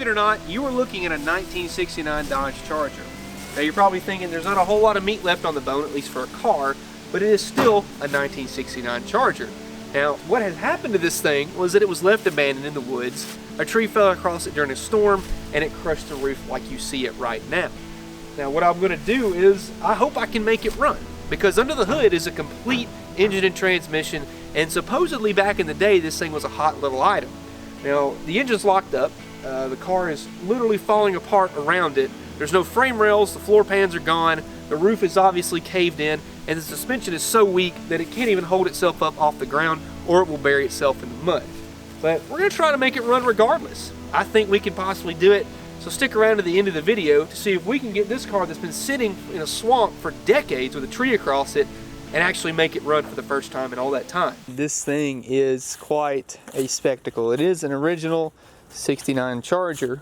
believe it or not, you are looking at a 1969 Dodge Charger. Now you're probably thinking there's not a whole lot of meat left on the bone, at least for a car, but it is still a 1969 Charger. Now, what had happened to this thing was that it was left abandoned in the woods. A tree fell across it during a storm, and it crushed the roof like you see it right now. Now, what I'm going to do is, I hope I can make it run, because under the hood is a complete engine and transmission, and supposedly back in the day, this thing was a hot little item. Now, the engine's locked up. The car is literally falling apart around it. There's no frame rails, the floor pans are gone, the roof is obviously caved in, and the suspension is so weak that it can't even hold itself up off the ground, or it will bury itself in the mud. But we're going to try to make it run regardless. I think we can possibly do it, so stick around to the end of the video to see if we can get this car that's been sitting in a swamp for decades with a tree across it and actually make it run for the first time in all that time. This thing is quite a spectacle. It is an original 69 Charger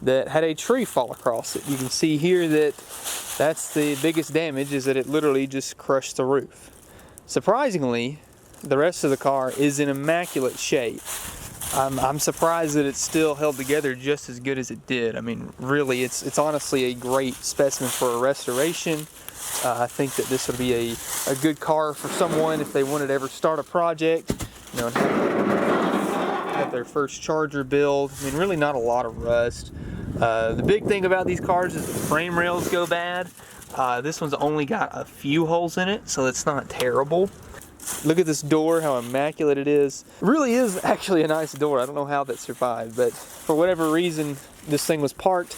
that had a tree fall across it. You can see here that that's the biggest damage, is that it literally just crushed the roof. Surprisingly, the rest of the car is in immaculate shape. I'm surprised that it's still held together just as good as it did. I mean, really, it's honestly a great specimen for a restoration. I think that this would be a good car for someone if they wanted to ever start a project, you know, and have their first Charger build. I mean, really not a lot of rust. The big thing about these cars is the frame rails go bad. This one's only got a few holes in it, so it's not terrible. Look at this door, how immaculate it is. It really is actually a nice door. I don't know how that survived, but for whatever reason, this thing was parked.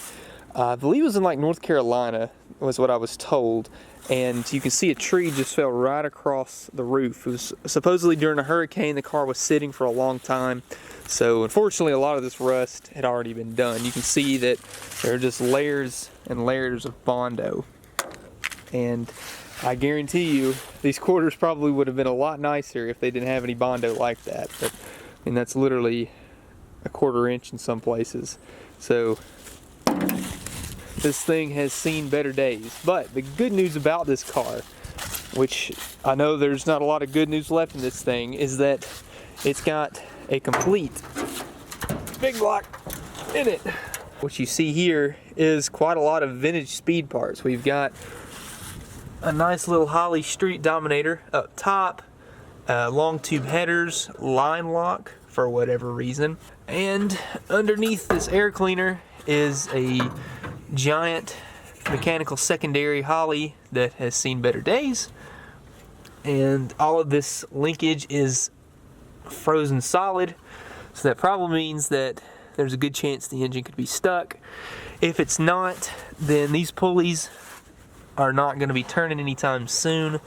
I believe it was in like North Carolina, was what I was told. And you can see a tree just fell right across the roof. It was supposedly during a hurricane. The car was sitting for a long time. So unfortunately, a lot of this rust had already been done. You can see that there are just layers and layers of Bondo. And I guarantee you, these quarters probably would have been a lot nicer if they didn't have any Bondo like that. But, and that's literally a 1/4 inch in some places. So this thing has seen better days. But the good news about this car, which I know there's not a lot of good news left in this thing, is that it's got a complete big block in it. What you see here is quite a lot of vintage speed parts. We've got a nice little Holly Street Dominator up top, long tube headers, line lock for whatever reason, and underneath this air cleaner is a giant mechanical secondary Holly that has seen better days, and all of this linkage is frozen solid, so that probably means that there's a good chance the engine could be stuck. If it's not, then these pulleys are not going to be turning anytime soon.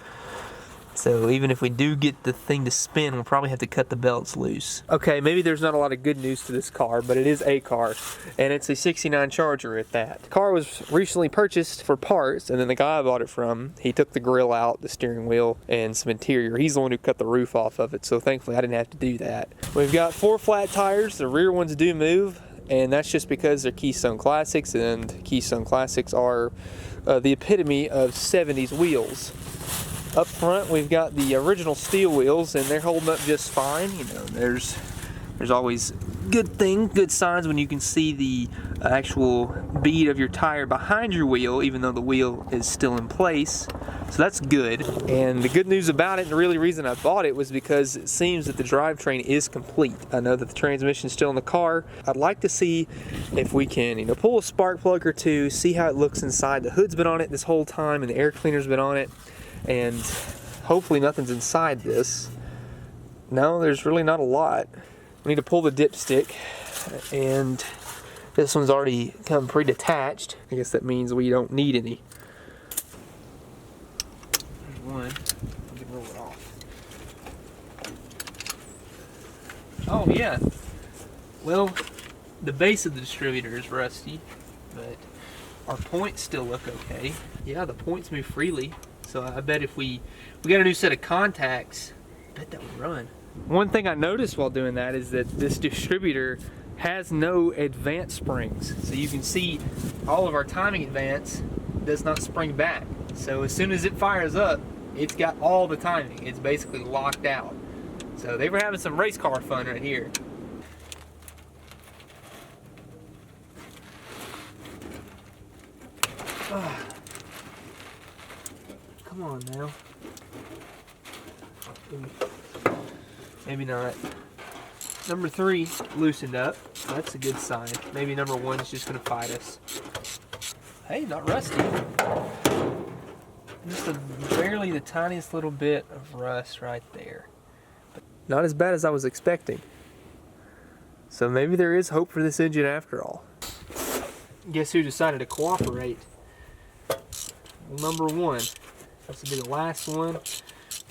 So even if we do get the thing to spin, we'll probably have to cut the belts loose. Okay, maybe there's not a lot of good news to this car, but it is a car, and it's a 69 Charger at that. The car was recently purchased for parts, and then the guy I bought it from, he took the grill out, the steering wheel, and some interior. He's the one who cut the roof off of it, so thankfully I didn't have to do that. We've got 4 flat tires. The rear ones do move, and that's just because they're Keystone Classics, and Keystone Classics are the epitome of 70s wheels. Up front, we've got the original steel wheels, and they're holding up just fine. You know, there's always good signs when you can see the actual bead of your tire behind your wheel, even though the wheel is still in place. So that's good. And the good news about it, and the really reason I bought it, was because it seems that the drivetrain is complete. I know that the transmission is still in the car. I'd like to see if we can, you know, pull a spark plug or two, see how it looks inside. The hood's been on it this whole time, and the air cleaner's been on it. And hopefully nothing's inside this. No, there's really not a lot. We need to pull the dipstick, and this one's already come pre-detached. I guess that means we don't need any. There's one. We can roll it off. Oh yeah. Well, the base of the distributor is rusty, but our points still look okay. Yeah, the points move freely. So I bet if we got a new set of contacts, I bet that would run. One thing I noticed while doing that is that this distributor has no advance springs. So you can see all of our timing advance does not spring back. So as soon as it fires up, it's got all the timing. It's basically locked out. So they were having some race car fun right here. Come on now. Maybe not. Number 3 loosened up. That's a good sign. Maybe number 1 is just going to fight us. Hey, not rusty. Just barely the tiniest little bit of rust right there. Not as bad as I was expecting. So maybe there is hope for this engine after all. Guess who decided to cooperate? Well, number 1. That's to be the last one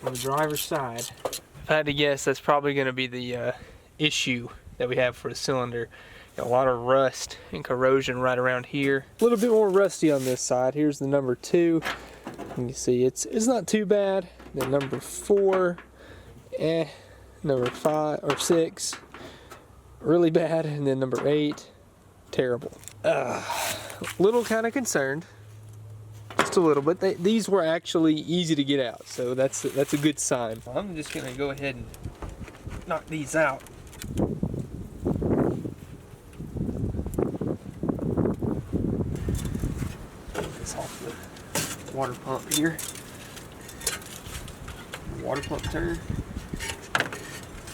on the driver's side. If I had to guess, that's probably going to be the issue that we have for the cylinder. Got a lot of rust and corrosion right around here. A little bit more rusty on this side. Here's the number 2. You can see it's not too bad. Then number 4, number 5 or 6, really bad, and then number 8, terrible. Little kind of concerned, just a little, but these were actually easy to get out, so that's a good sign. I'm just gonna go ahead and knock these out. Get this off the water pump here. Water pump turn.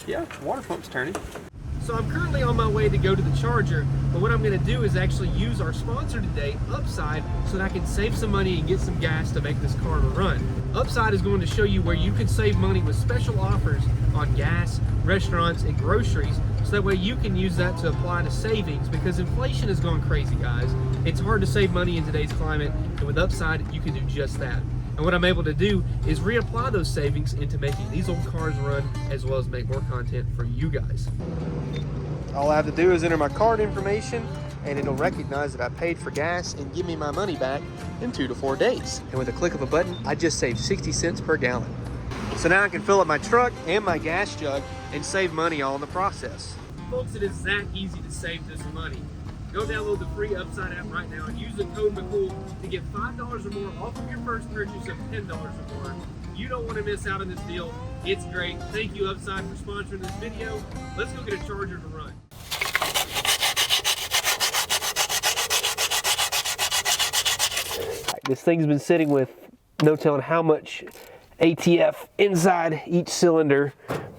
Yeah, water pump's turning. So I'm currently on my way to go to the charger, but what I'm going to do is actually use our sponsor today, Upside, so that I can save some money and get some gas to make this car run. Upside is going to show you where you can save money with special offers on gas, restaurants, and groceries, so that way you can use that to apply to savings, because inflation is going crazy, guys. It's hard to save money in today's climate, and with Upside, you can do just that. And what I'm able to do is reapply those savings into making these old cars run, as well as make more content for you guys. All I have to do is enter my card information, and it'll recognize that I paid for gas and give me my money back in 2 to 4 days. And with a click of a button, I just saved 60 cents per gallon. So now I can fill up my truck and my gas jug and save money all in the process. Folks, it is that easy to save this money. Go download the free Upside app right now and use the code McCool to get $5 or more off of your first purchase of $10 or more. You don't want to miss out on this deal. It's great. Thank you, Upside, for sponsoring this video. Let's go get a charger to run. This thing's been sitting with no telling how much ATF inside each cylinder.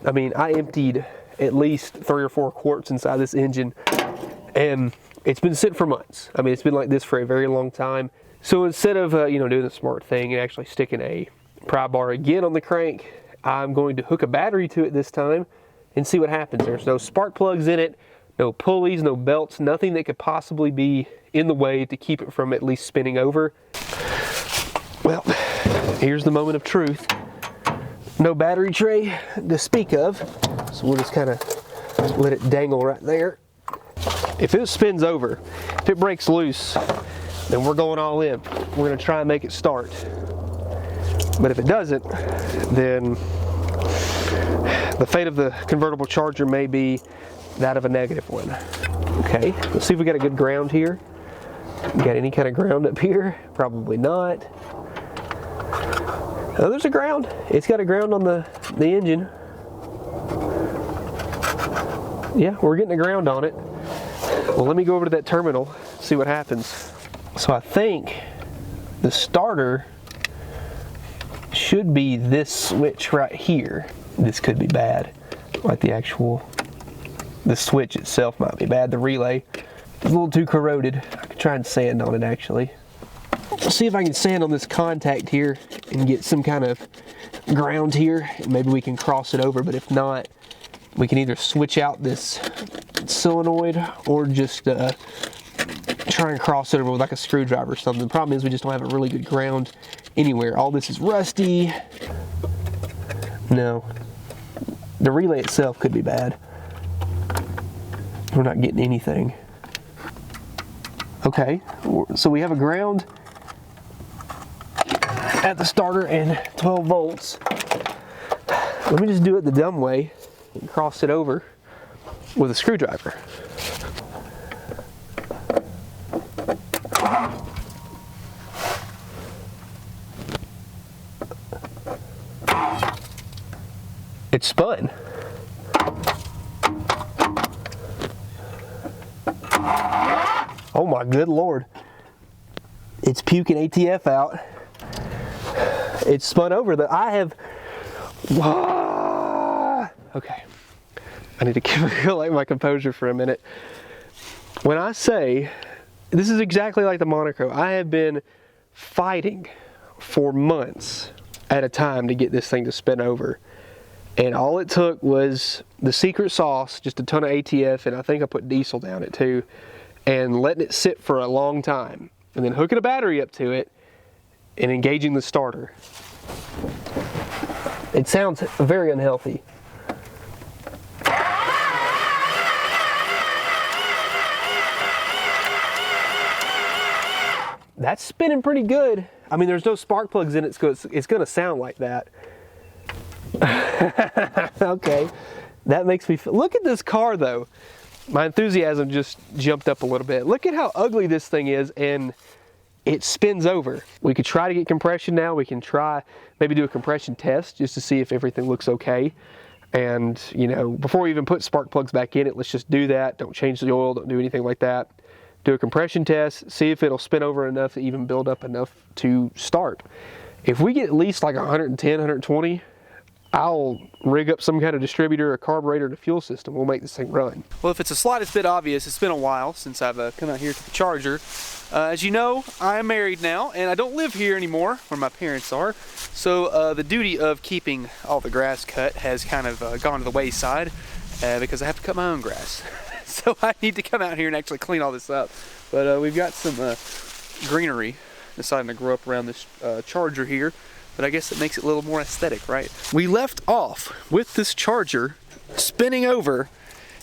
I mean, I emptied at least 3 or 4 quarts inside this engine, and it's been sitting for months. I mean, it's been like this for a very long time. So instead of doing the smart thing and actually sticking a pry bar again on the crank, I'm going to hook a battery to it this time and see what happens. There's no spark plugs in it, no pulleys, no belts, nothing that could possibly be in the way to keep it from at least spinning over. Well, here's the moment of truth. No battery tray to speak of, so we'll just kind of let it dangle right there. If it spins over, if it breaks loose, then we're going all in. We're going to try and make it start. But if it doesn't, then the fate of the convertible charger may be that of a negative one. Okay, let's see if we got a good ground here. Got any kind of ground up here? Probably not. Oh, there's a ground. It's got a ground on the engine. Yeah, we're getting a ground on it. Well, let me go over to that terminal, see what happens. So I think the starter should be this switch right here. This could be bad. Like the switch itself might be bad. The relay is a little too corroded. I could try and sand on it actually. Let's see if I can sand on this contact here and get some kind of ground here. Maybe we can cross it over, but if not, we can either switch out this solenoid or just try and cross it over with like a screwdriver or something. The problem is we just don't have a really good ground anywhere. All this is rusty. No. The relay itself could be bad. We're not getting anything. Okay, so we have a ground at the starter and 12 volts. Let me just do it the dumb way and cross it over with a screwdriver. It spun. Oh my good Lord. It's puking ATF out. It's spun over. Okay. I need to collect my composure for a minute. When I say, this is exactly like the Monaco, I have been fighting for months at a time to get this thing to spin over. And all it took was the secret sauce, just a ton of ATF, and I think I put diesel down it too, and letting it sit for a long time. And then hooking a battery up to it and engaging the starter. It sounds very unhealthy. That's spinning pretty good. I mean, there's no spark plugs in it, so it's gonna sound like that. Okay, that makes me feel, look at this car though. My enthusiasm just jumped up a little bit. Look at how ugly this thing is, and it spins over. We could try to get compression now. We can try, maybe do a compression test just to see if everything looks okay. And, you know, before we even put spark plugs back in it, let's just do that. Don't change the oil, don't do anything like that. Do a compression test, see if it'll spin over enough to even build up enough to start. If we get at least like 110, 120, I'll rig up some kind of distributor, a carburetor, and a fuel system. We'll make this thing run. Well, if it's the slightest bit obvious, it's been a while since I've come out here to the charger. As you know, I am married now, and I don't live here anymore where my parents are. So the duty of keeping all the grass cut has kind of gone to the wayside because I have to cut my own grass. So I need to come out here and actually clean all this up. But we've got some greenery deciding to grow up around this charger here. But I guess it makes it a little more aesthetic, right? We left off with this charger spinning over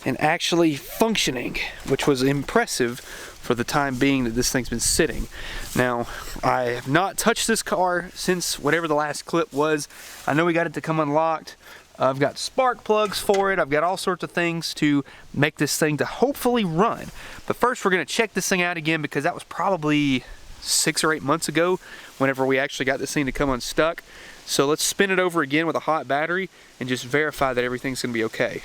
and actually functioning, which was impressive for the time being that this thing's been sitting. Now, I have not touched this car since whatever the last clip was. I know we got it to come unlocked. I've got spark plugs for it. I've got all sorts of things to make this thing to hopefully run. But first we're gonna check this thing out again because that was probably 6 or 8 months ago whenever we actually got this thing to come unstuck. So let's spin it over again with a hot battery and just verify that everything's gonna be okay.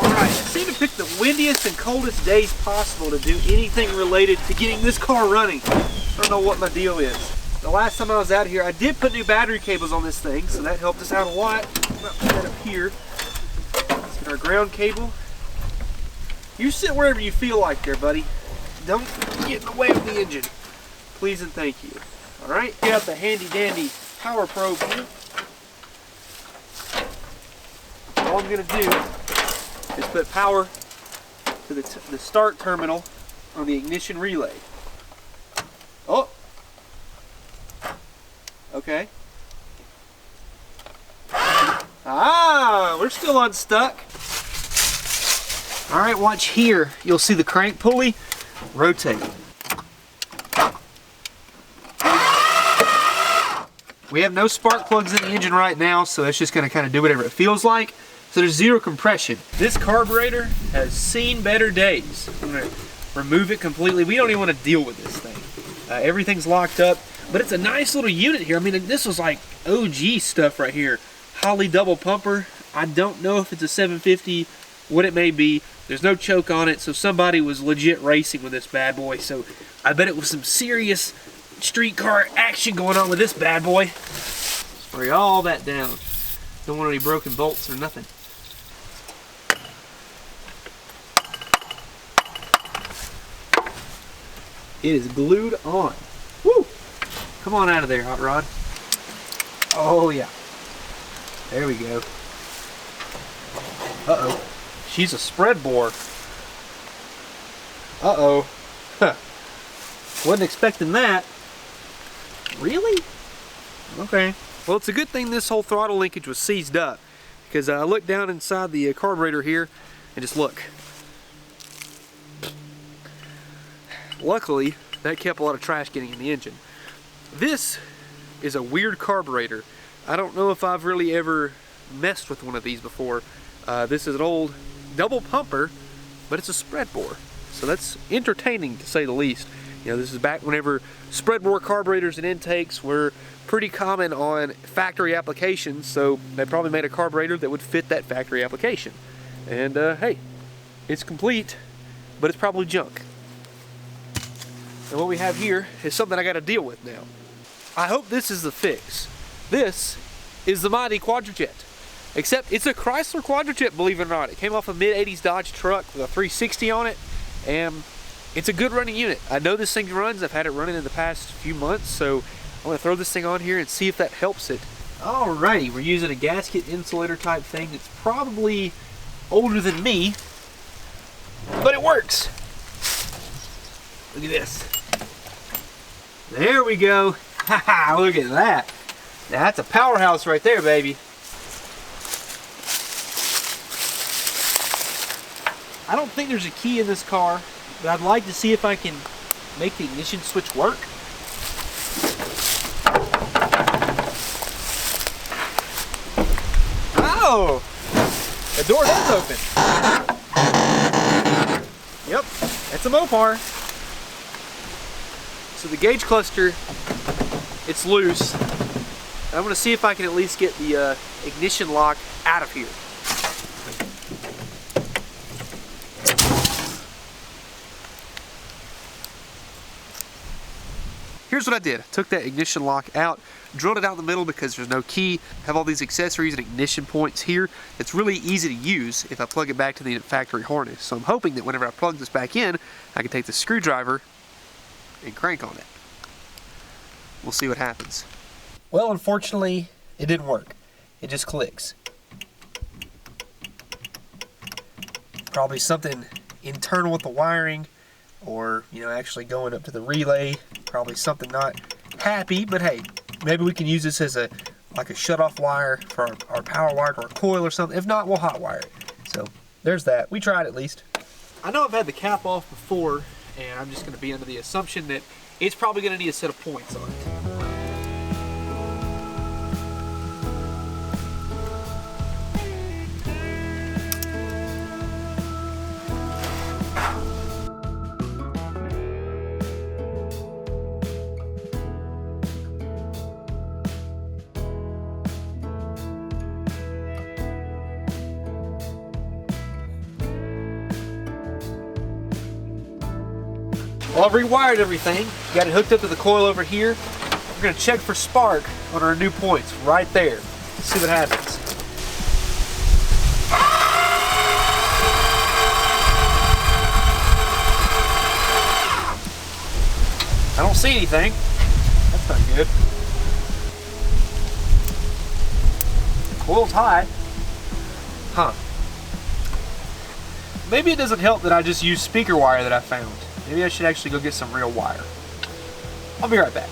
Alright, I seem to pick the windiest and coldest days possible to do anything related to getting this car running. I don't know what my deal is. The last time I was out here, I did put new battery cables on this thing, so that helped us out a lot. I'll put that up here. Let's get our ground cable. You sit wherever you feel like there, buddy. Don't get in the way of the engine. Please and thank you. Alright, get out the handy dandy power probe here. All I'm going to do is put power to the start terminal on the ignition relay. Oh! Okay. Ah, we're still unstuck. Alright, watch here. You'll see the crank pulley rotate. We have no spark plugs in the engine right now, so it's just going to kind of do whatever it feels like. So there's zero compression. This carburetor has seen better days. I'm going to remove it completely. We don't even want to deal with this thing. Everything's locked up, but it's a nice little unit here. I mean, this was like OG stuff right here. Holley double pumper. I don't know if it's a 750, what it may be. There's no choke on it, so somebody was legit racing with this bad boy. So I bet it was some serious street car action going on with this bad boy. Spray all that down. Don't want any broken bolts or nothing. It is glued on. Woo! Come on out of there, hot rod. Oh yeah. There we go. Uh-oh. She's a spread bore. Uh-oh. Huh. Wasn't expecting that. Really? Okay. Well, it's a good thing this whole throttle linkage was seized up, because I looked down inside the carburetor here and just look. Luckily, that kept a lot of trash getting in the engine. This is a weird carburetor. I don't know if I've really ever messed with one of these before. This is an old double pumper, but it's a spread bore. So that's entertaining to say the least. You know, this is back whenever spread bore carburetors and intakes were pretty common on factory applications, so they probably made a carburetor that would fit that factory application. And hey, it's complete, but it's probably junk. And what we have here is something I got to deal with now. I hope this is the fix. This is the mighty Quadrajet. Except it's a Chrysler Quadrajet, believe it or not. It came off a mid-80s Dodge truck with a 360 on it, and it's a good running unit. I know this thing runs. I've had it running in the past few months, so I'm going to throw this thing on here and see if that helps it. Alrighty, we're using a gasket insulator type thing that's probably older than me, but it works. Look at this. There we go. Haha, look at that. Now that's a powerhouse right there, baby. I don't think there's a key in this car, but I'd like to see if I can make the ignition switch work. Oh! The door does open. Yep, that's a Mopar. So the gauge cluster, it's loose. I'm going to see if I can at least get the ignition lock out of here. Here's what I did. I took that ignition lock out, drilled it out in the middle because there's no key. Have all these accessories and ignition points here. It's really easy to use if I plug it back to the factory harness. So I'm hoping that whenever I plug this back in, I can take the screwdriver and crank on it. We'll see what happens. Well, unfortunately, it didn't work. It just clicks. Probably something internal with the wiring, or actually going up to the relay. Probably something not happy, but hey, maybe we can use this as like a shut-off wire for our power wire or a coil or something. If not, we'll hot wire it. So there's that. We tried at least. I know I've had the cap off before, and I'm just going to be under the assumption that it's probably going to need a set of points on it. Well, I've rewired everything. Got it hooked up to the coil over here. We're going to check for spark on our new points right there. Let's see what happens. I don't see anything. That's not good. Coil's high. Huh. Maybe it doesn't help that I just used speaker wire that I found. Maybe I should actually go get some real wire. I'll be right back.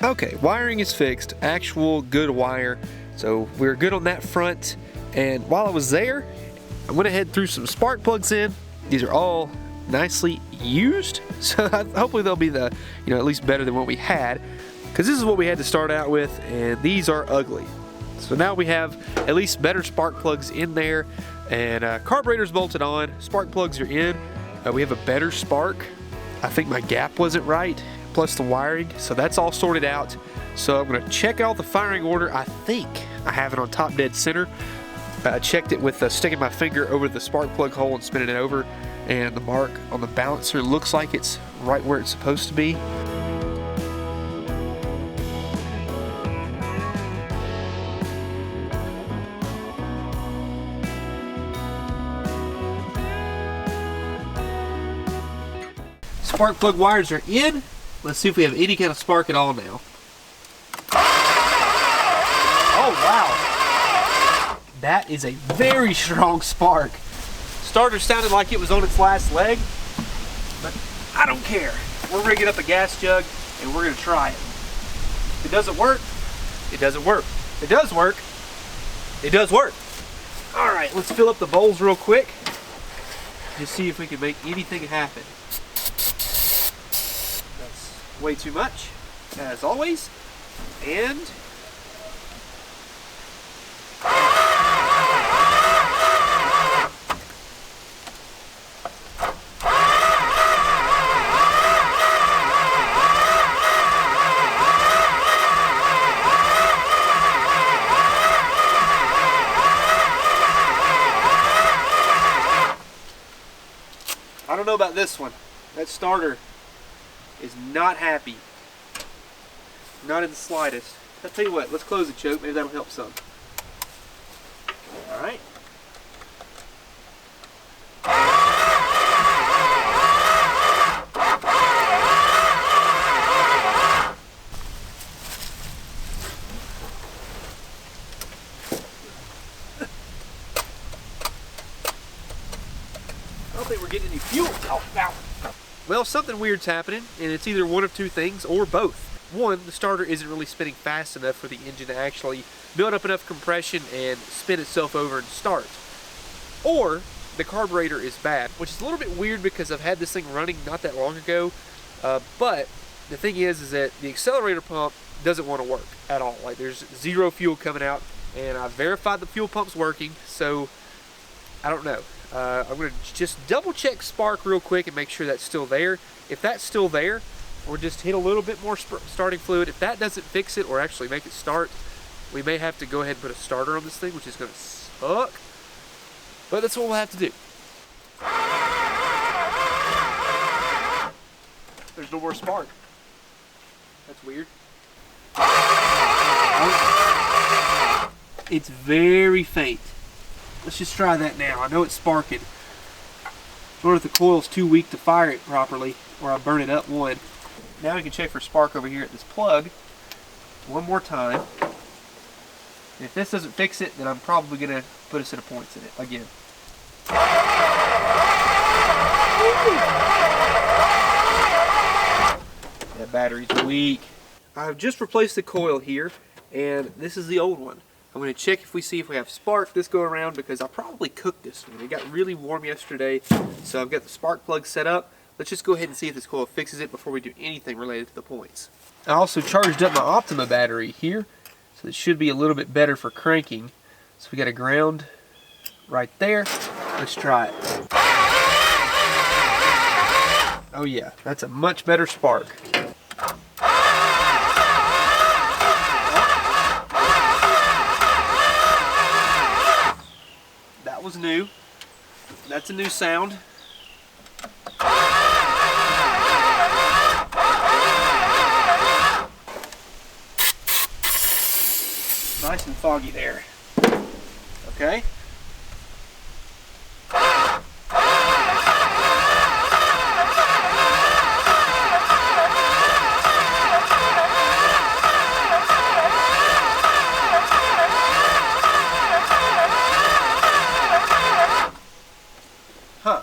Okay, wiring is fixed. Actual good wire. So we're good on that front. And while I was there, I went ahead and threw some spark plugs in. These are all nicely used. So hopefully they'll be at least better than what we had. Because this is what we had to start out with, and these are ugly. So now we have at least better spark plugs in there. And carburetor's bolted on. Spark plugs are in. We have a better spark. I think my gap wasn't right, plus the wiring, so that's all sorted out. So I'm going to check out the firing order. I think I have it on top dead center. I checked it with sticking my finger over the spark plug hole and spinning it over, and the mark on the balancer looks like it's right where it's supposed to be. Spark plug wires are in. Let's see if we have any kind of spark at all now. Oh wow, that is a very strong spark. Starter sounded like it was on its last leg, but I don't care. We're rigging up a gas jug and we're gonna try it. If it doesn't work, it doesn't work. If it does work, it does work. All right, let's fill up the bowls real quick. Just see if we can make anything happen. Way too much, as always, and I don't know about this one. That starter is not happy. Not in the slightest. I'll tell you what, let's close the choke, maybe that'll help some. Alright. I don't think we're getting any fuel. Oh, ow. Well, something weird's happening, and it's either one of two things or both. One, the starter isn't really spinning fast enough for the engine to actually build up enough compression and spin itself over and start. Or the carburetor is bad, which is a little bit weird because I've had this thing running not that long ago. But the thing is that the accelerator pump doesn't want to work at all. Like, there's zero fuel coming out, and I verified the fuel pump's working, so I don't know. I'm going to just double check spark real quick and make sure that's still there. If that's still there, or just hit a little bit more starting fluid. If that doesn't fix it or actually make it start, we may have to go ahead and put a starter on this thing, which is going to suck. But that's what we'll have to do. There's no more spark. That's weird. It's very faint. Let's just try that now. I know it's sparking. I wonder if the coil's too weak to fire it properly, or I'll burn it up one. Now we can check for spark over here at this plug one more time. And if this doesn't fix it, then I'm probably going to put a set of points in it again. That battery's weak. I've just replaced the coil here, and this is the old one. I'm going to check if we have spark this go around, because I probably cooked this one. It got really warm yesterday, so I've got the spark plug set up. Let's just go ahead and see if this coil fixes it before we do anything related to the points. I also charged up my Optima battery here, so it should be a little bit better for cranking. So we got a ground right there. Let's try it. Oh yeah, that's a much better spark. That was new. That's a new sound. Nice and foggy there. Okay. Huh.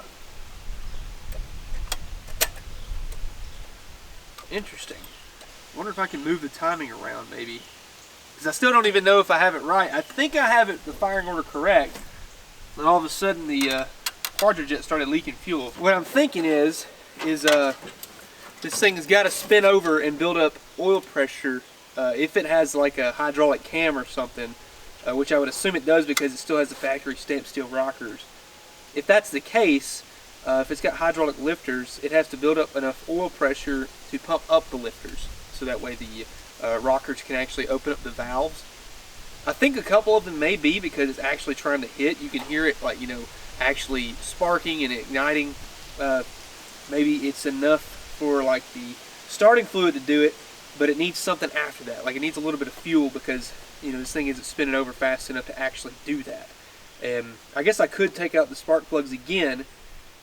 Interesting. I wonder if I can move the timing around maybe. Because I still don't even know if I have it right. I think I have it, the firing order correct. And all of a sudden the quadrajet started leaking fuel. What I'm thinking is this thing has got to spin over and build up oil pressure if it has like a hydraulic cam or something, which I would assume it does because it still has the factory stamped steel rockers. If that's the case, if it's got hydraulic lifters, it has to build up enough oil pressure to pump up the lifters, so that way the rockers can actually open up the valves. I think a couple of them may be because it's actually trying to hit. You can hear it, like, you know, actually sparking and igniting. Maybe it's enough for like the starting fluid to do it, but it needs something after that. Like, it needs a little bit of fuel because, you know, this thing isn't spinning over fast enough to actually do that. And I guess I could take out the spark plugs again,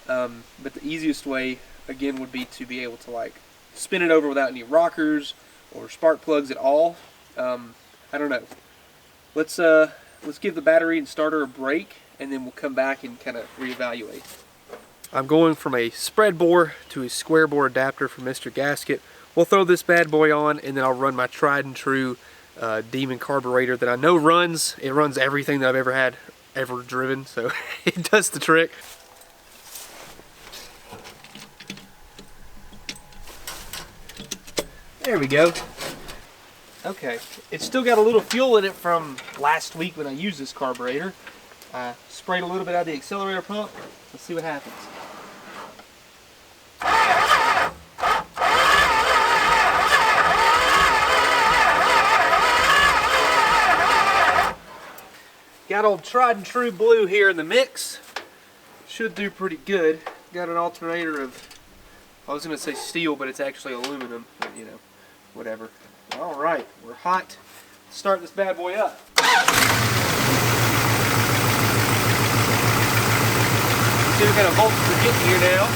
but the easiest way again would be to be able to like spin it over without any rockers or spark plugs at all. I don't know. Let's give the battery and starter a break, and then we'll come back and kind of reevaluate. I'm going from a spread bore to a square bore adapter from Mr. Gasket. We'll throw this bad boy on, and then I'll run my tried and true Demon carburetor that I know runs. It runs everything that I've ever driven, so it does the trick. There we go. Okay, it's still got a little fuel in it from last week when I used this carburetor. I sprayed a little bit out of the accelerator pump. Let's see what happens. Got old tried and true blue here in the mix. Should do pretty good. Got an alternator of, I was going to say steel, but it's actually aluminum, but you know, whatever. All right, we're hot. Start this bad boy up. See what kind of voltage we're getting here now.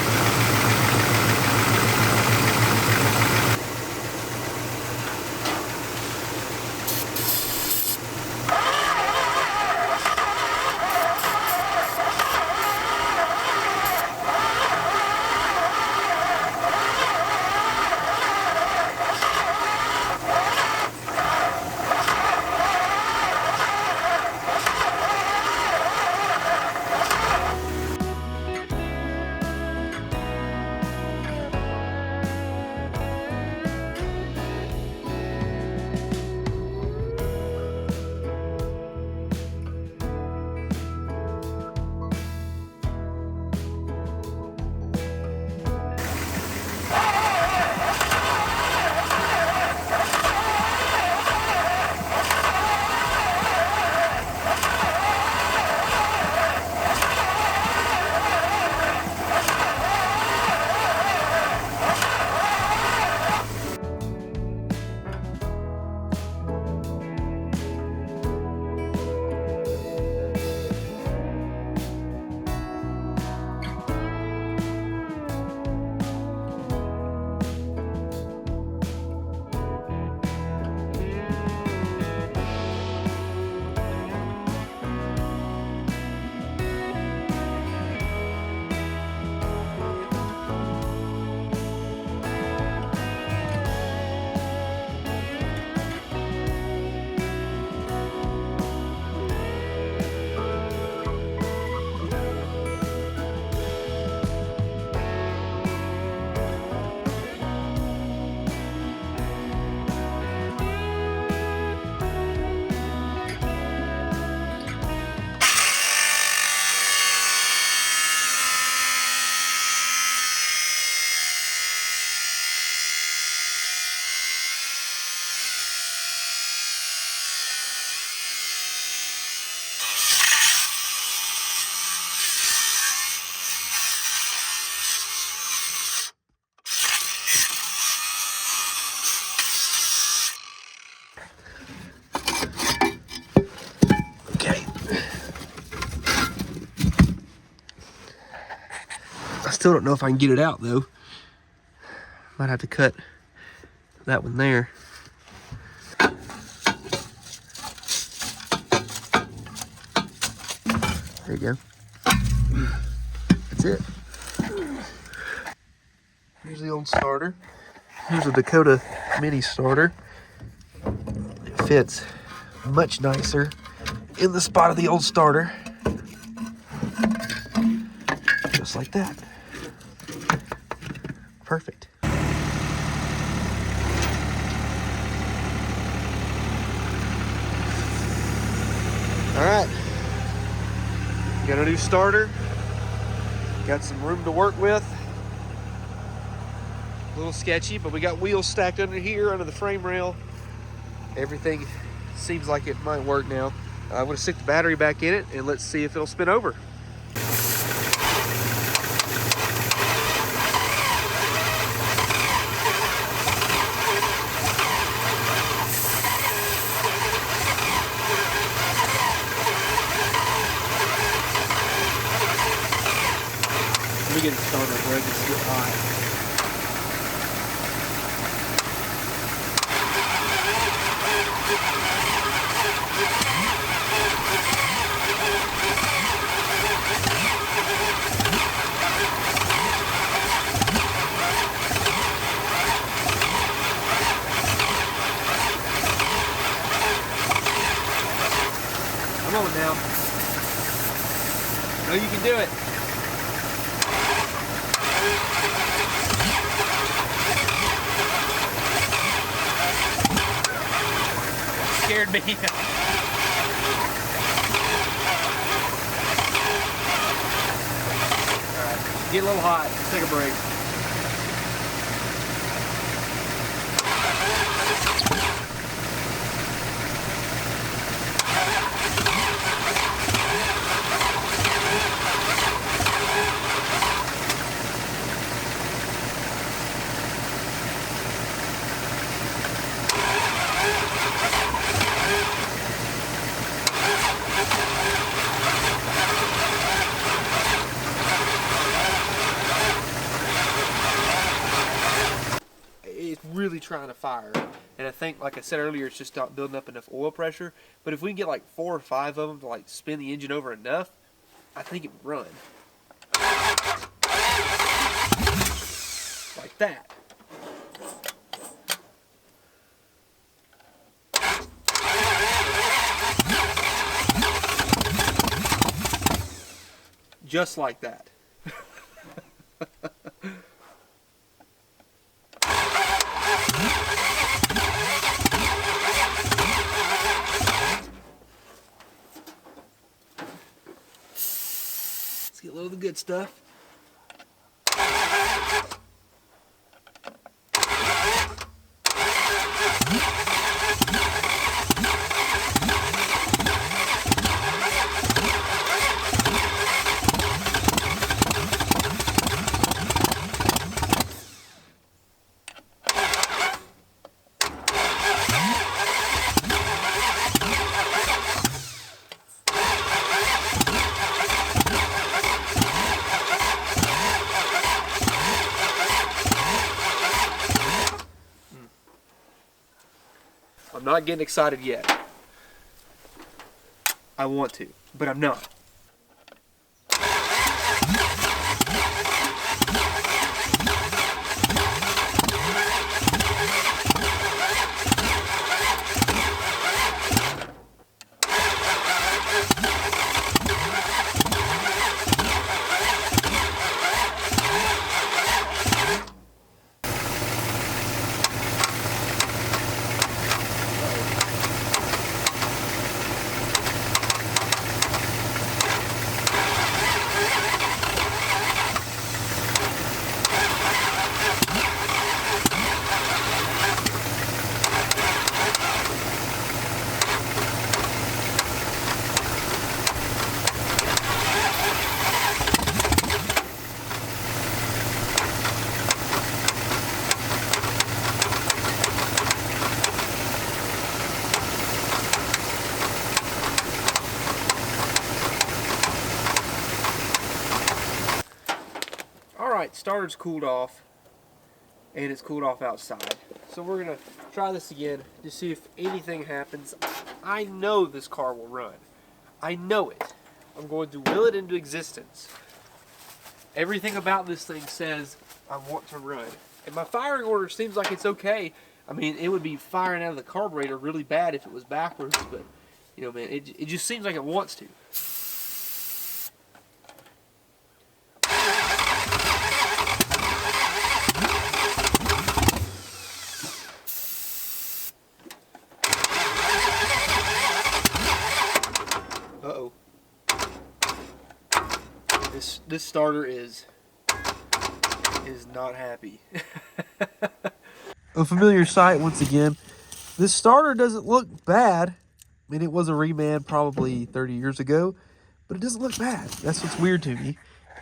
I still don't know if I can get it out though. Might have to cut that one there. There you go. That's it. Here's the old starter. Here's a Dakota mini starter. It fits much nicer in the spot of the old starter. Just like that. Perfect. All right. Got a new starter. Got some room to work with. A little sketchy, but we got wheels stacked under here, under the frame rail. Everything seems like it might work now. I'm gonna stick the battery back in it and let's see if it'll spin over. Let me get it started where it gets too hot. Come on now. No, you can do it. Scared me. Alright, get a little hot. Let's take a break. really trying to fire. And I think, like I said earlier, it's just not building up enough oil pressure. But if we can get like 4 or 5 of them to like spin the engine over enough, I think it would run. Like that. Just like that. Let's get a load of the good stuff. I'm not getting excited yet. I want to, but I'm not. Alright, starter's cooled off, and it's cooled off outside. So we're going to try this again to see if anything happens. I know this car will run. I know it. I'm going to will it into existence. Everything about this thing says I want to run. And my firing order seems like it's okay. I mean, it would be firing out of the carburetor really bad if it was backwards, but, you know, man, it just seems like it wants to. Uh-oh. This starter is not happy. A familiar sight once again. This starter doesn't look bad. I mean, it was a reman probably 30 years ago, but it doesn't look bad. That's what's weird to me.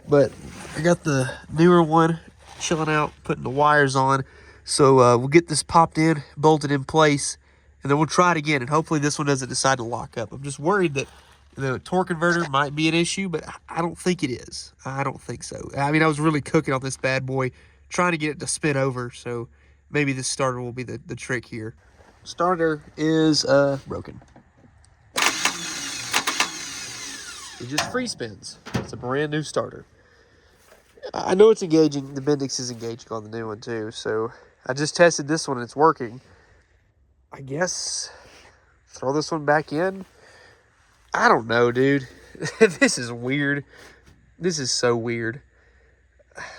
But I got the newer one chilling out, putting the wires on. So we'll get this popped in, bolted in place, and then we'll try it again. And hopefully this one doesn't decide to lock up. I'm just worried that the torque converter might be an issue, but I don't think it is. I don't think so. I mean, I was really cooking on this bad boy, trying to get it to spin over. So maybe this starter will be the trick here. Starter is broken. It just free spins. It's a brand new starter. I know it's engaging. The Bendix is engaging on the new one too. So I just tested this one and it's working. I guess throw this one back in. I don't know, dude. This is weird. This is so weird.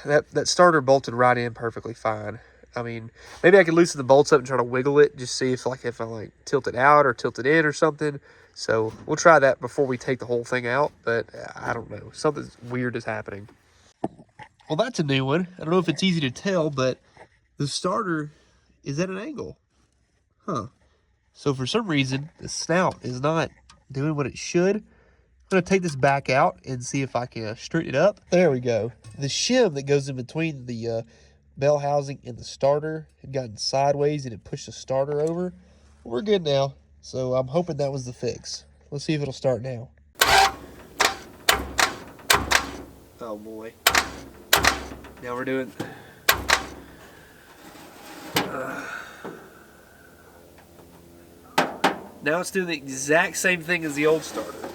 That starter bolted right in perfectly fine. I mean, maybe I could loosen the bolts up and try to wiggle it, just see if I tilt it out or tilt it in or something. So we'll try that before we take the whole thing out, but I don't know. Something weird is happening. Well, that's a new one. I don't know if it's easy to tell, but the starter is at an angle. Huh. So for some reason, the snout is not doing what it should. I'm going to take this back out and see if I can straighten it up. There we go. The shim that goes in between the bell housing and the starter had gotten sideways and it pushed the starter over. We're good now. So I'm hoping that was the fix. Let's see if it'll start now. Oh boy. Now we're doing... Now it's doing the exact same thing as the old starter.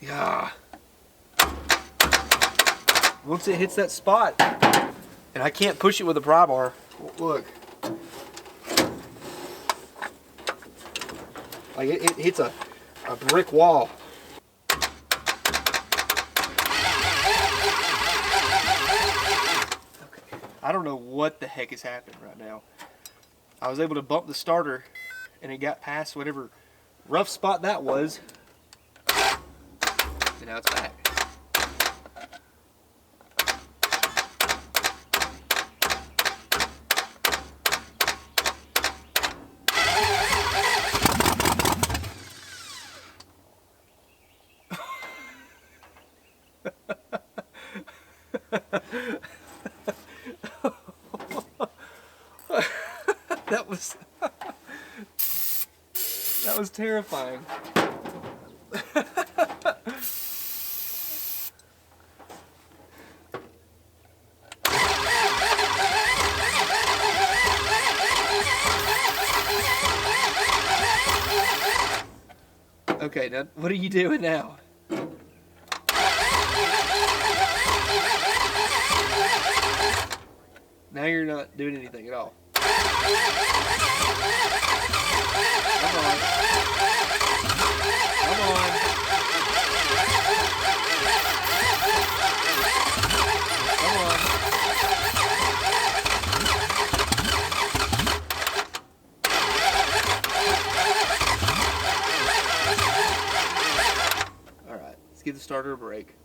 Yeah. Once it hits that spot, and I can't push it with a pry bar. Look. Like it hits a brick wall. I don't know what the heck is happening right now. I was able to bump the starter and it got past whatever rough spot that was. And now it's back. That was terrifying. Okay, now what are you doing now? Now you're not doing anything at all. Come on. Come on. Come on. All right, let's give the starter a break.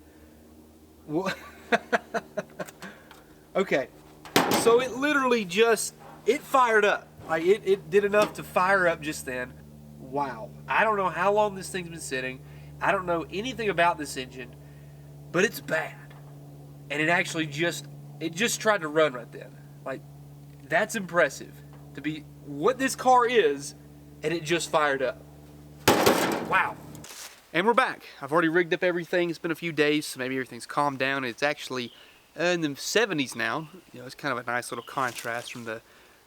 Okay, so it literally just, it fired up. Like it did enough to fire up just then. Wow. I don't know how long this thing's been sitting. I don't know anything about this engine, but it's bad. And it actually just tried to run right then. Like, that's impressive to be what this car is, and it just fired up. Wow. And we're back. I've already rigged up everything. It's been a few days, so maybe everything's calmed down. It's actually in the 70s now. You know, it's kind of a nice little contrast from the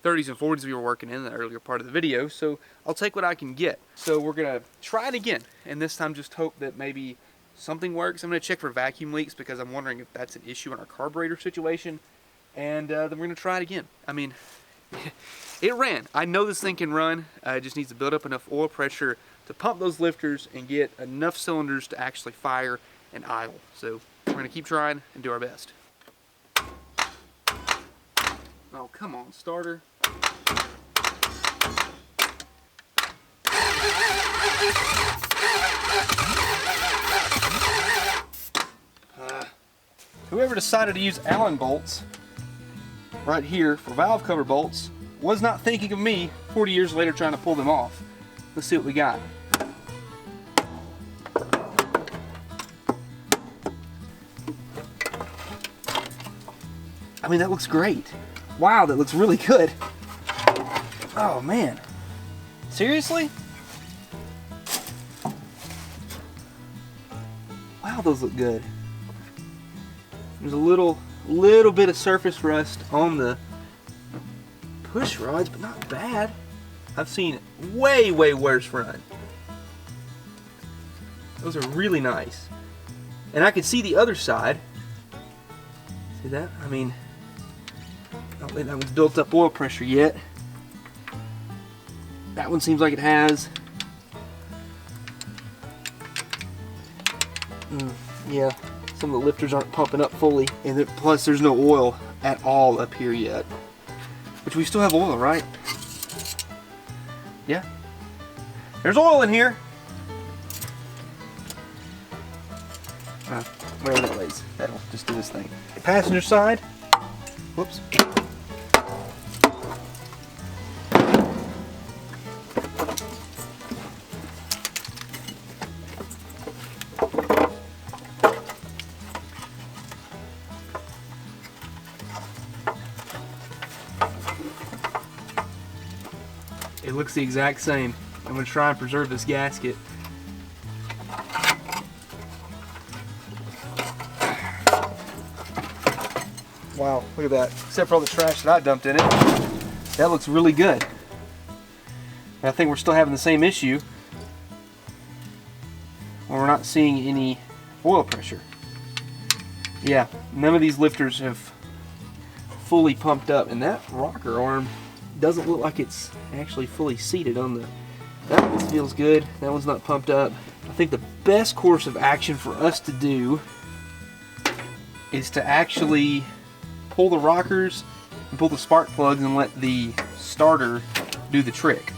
30s and 40s we were working in the earlier part of the video, so I'll take what I can get. So we're gonna try it again, and this time just hope that maybe something works. I'm gonna check for vacuum leaks because I'm wondering if that's an issue in our carburetor situation, and then we're gonna try it again. I mean, it ran. I know this thing can run. It just needs to build up enough oil pressure to pump those lifters and get enough cylinders to actually fire and idle. So we're gonna keep trying and do our best. Oh, come on, starter. Whoever decided to use Allen bolts right here for valve cover bolts was not thinking of me 40 years later trying to pull them off. Let's see what we got. I mean, that looks great. Wow, that looks really good. Oh man. Seriously? Wow, those look good. There's a little bit of surface rust on the push rods, but not bad. I've seen way worse run. Those are really nice. And I can see the other side. See that? I mean, I don't think that one's built up oil pressure yet. That one seems like it has. Yeah, some of the lifters aren't pumping up fully, and plus there's no oil at all up here yet. Which we still have oil, right? Yeah. There's oil in here. Wherever that lays, that'll just do this thing. Passenger side. Whoops. It looks the exact same. I'm going to try and preserve this gasket. Wow, look at that. Except for all the trash that I dumped in it. That looks really good. I think we're still having the same issue where we're not seeing any oil pressure. Yeah, none of these lifters have fully pumped up, and that rocker arm doesn't look like it's actually fully seated on the... That one feels good. That one's not pumped up. I think the best course of action for us to do is to actually pull the rockers and pull the spark plugs and let the starter do the trick.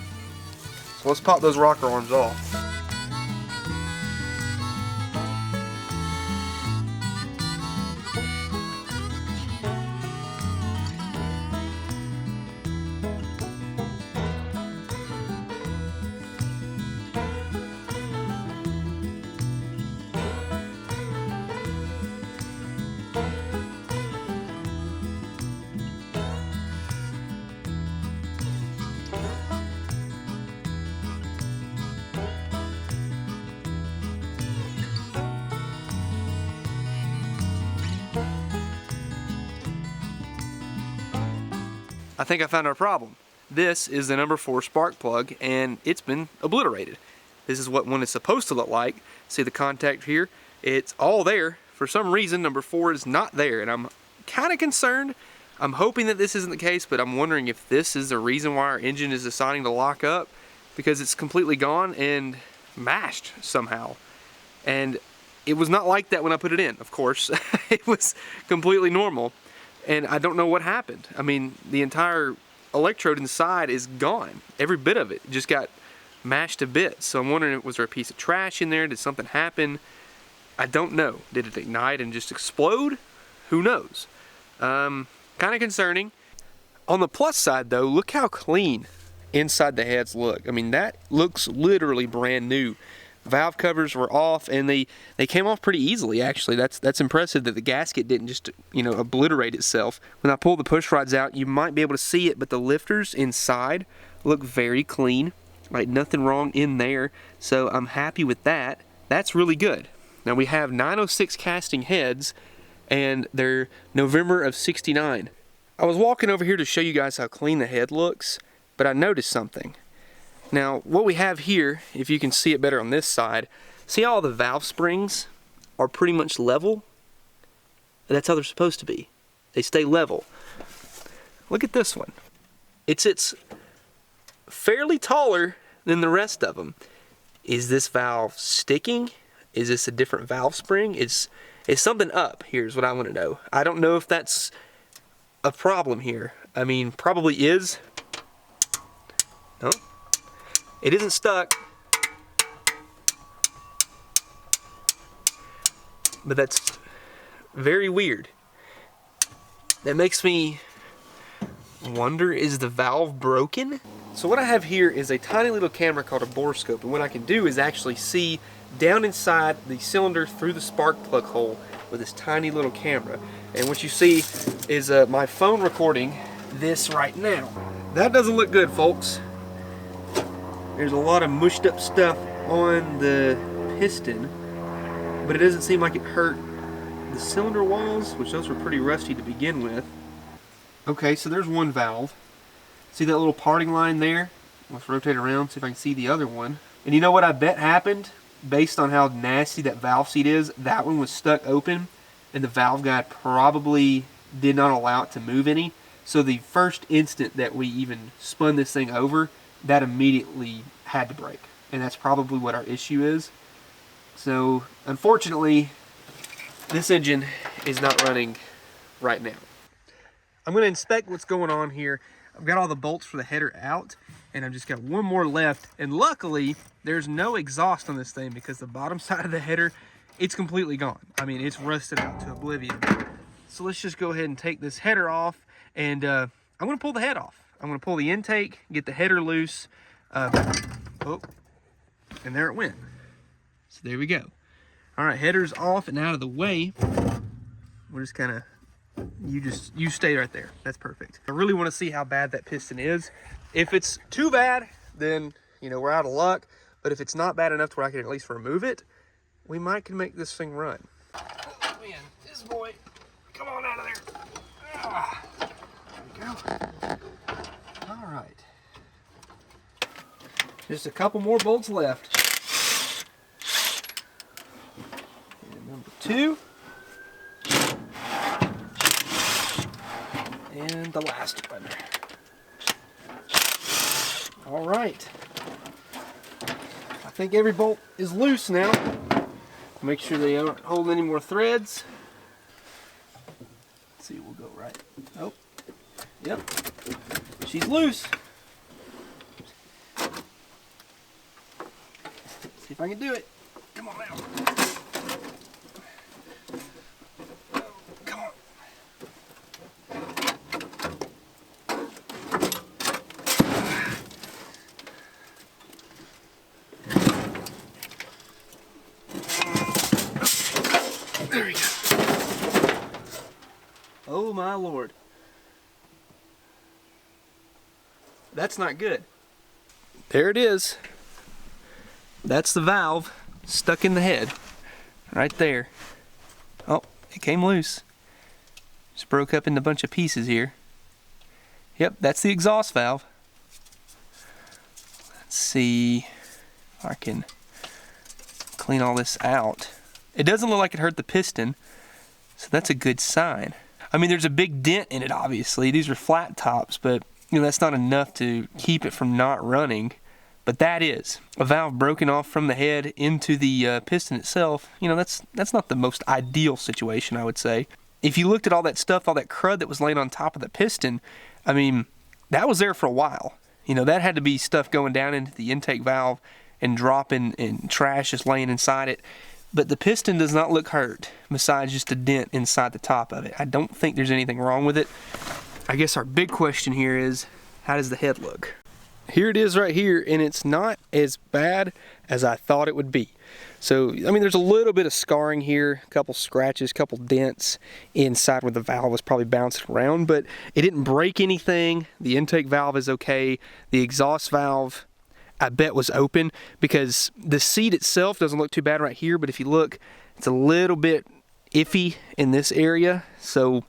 So let's pop those rocker arms off. I think I found our problem. This is the number 4 spark plug, and it's been obliterated. This is what one is supposed to look like. See the contact here? It's all there. For some reason, number 4 is not there, and I'm kind of concerned. I'm hoping that this isn't the case, but I'm wondering if this is the reason why our engine is deciding to lock up, because it's completely gone and mashed somehow. And it was not like that when I put it in, of course. It was completely normal. And I don't know what happened. I mean, the entire electrode inside is gone. Every bit of it just got mashed to bits. So I'm wondering, was there a piece of trash in there? Did something happen? I don't know. Did it ignite and just explode? Who knows? Kind of concerning. On the plus side though, look how clean inside the heads look. I mean, that looks literally brand new. Valve covers were off, and they came off pretty easily, actually. That's impressive that the gasket didn't just, you know, obliterate itself. When I pull the push rods out, you might be able to see it, but the lifters inside look very clean. Like, nothing wrong in there. So I'm happy with that. That's really good. Now we have 906 casting heads, and they're November of '69. I was walking over here to show you guys how clean the head looks, but I noticed something. Now, what we have here, if you can see it better on this side, see how all the valve springs are pretty much level? That's how they're supposed to be. They stay level. Look at this one. It's fairly taller than the rest of them. Is this valve sticking? Is this a different valve spring? Is something up? Here's what I want to know. I don't know if that's a problem here. I mean, probably is. No. It isn't stuck, but that's very weird. That makes me wonder, is the valve broken? So what I have here is a tiny little camera called a borescope, and what I can do is actually see down inside the cylinder through the spark plug hole with this tiny little camera. And what you see is my phone recording this right now. That doesn't look good, folks. There's a lot of mushed up stuff on the piston, but it doesn't seem like it hurt the cylinder walls, which those were pretty rusty to begin with. Okay, so there's one valve. See that little parting line there? Let's rotate around, see if I can see the other one. And you know what I bet happened? Based on how nasty that valve seat is, that one was stuck open, and the valve guide probably did not allow it to move any. So the first instant that we even spun this thing over, that immediately had to break, and that's probably what our issue is. So unfortunately, this engine is not running right now. I'm going to inspect what's going on here. I've got all the bolts for the header out, and I've just got one more left, and luckily there's no exhaust on this thing because the bottom side of the header, it's completely gone. I mean, it's rusted out to oblivion. So let's just go ahead and take this header off, and I'm going to pull the head off. I'm going to pull the intake, get the header loose, oh, and there it went. So there we go. All right, header's off and out of the way. We're just kind of, you stay right there. That's perfect. I really want to see how bad that piston is. If it's too bad, then, you know, we're out of luck. But if it's not bad enough to where I can at least remove it, we might can make this thing run. Oh, man, this boy, come on out of there. Ah, there we go. All right. Just a couple more bolts left. And number 2. And the last one. All right. I think every bolt is loose now. Make sure they aren't holding any more threads. Let's see, we'll go right. Oh, yep. She's loose. See if I can do it. Come on now. Come on. There we go. Oh my Lord. That's not good. There it is. That's the valve stuck in the head. Right there. Oh, it came loose. Just broke up into a bunch of pieces here. Yep, that's the exhaust valve. Let's see if I can clean all this out. It doesn't look like it hurt the piston, so that's a good sign. I mean, there's a big dent in it, obviously. These are flat tops, but you know that's not enough to keep it from not running. But that is a valve broken off from the head into the piston itself. You know, that's not the most ideal situation, I would say. If you looked at all that stuff, all that crud that was laying on top of the piston, I mean, that was there for a while. You know, that had to be stuff going down into the intake valve and dropping and trash just laying inside it. But the piston does not look hurt, besides just a dent inside the top of it. I don't think there's anything wrong with it. I guess our big question here is, how does the head look? Here it is right here, and it's not as bad as I thought it would be. So, I mean, there's a little bit of scarring here, a couple scratches, a couple dents inside where the valve was probably bouncing around, but it didn't break anything. The intake valve is okay. The exhaust valve, I bet, was open because the seat itself doesn't look too bad right here, but if you look, it's a little bit iffy in this area. So,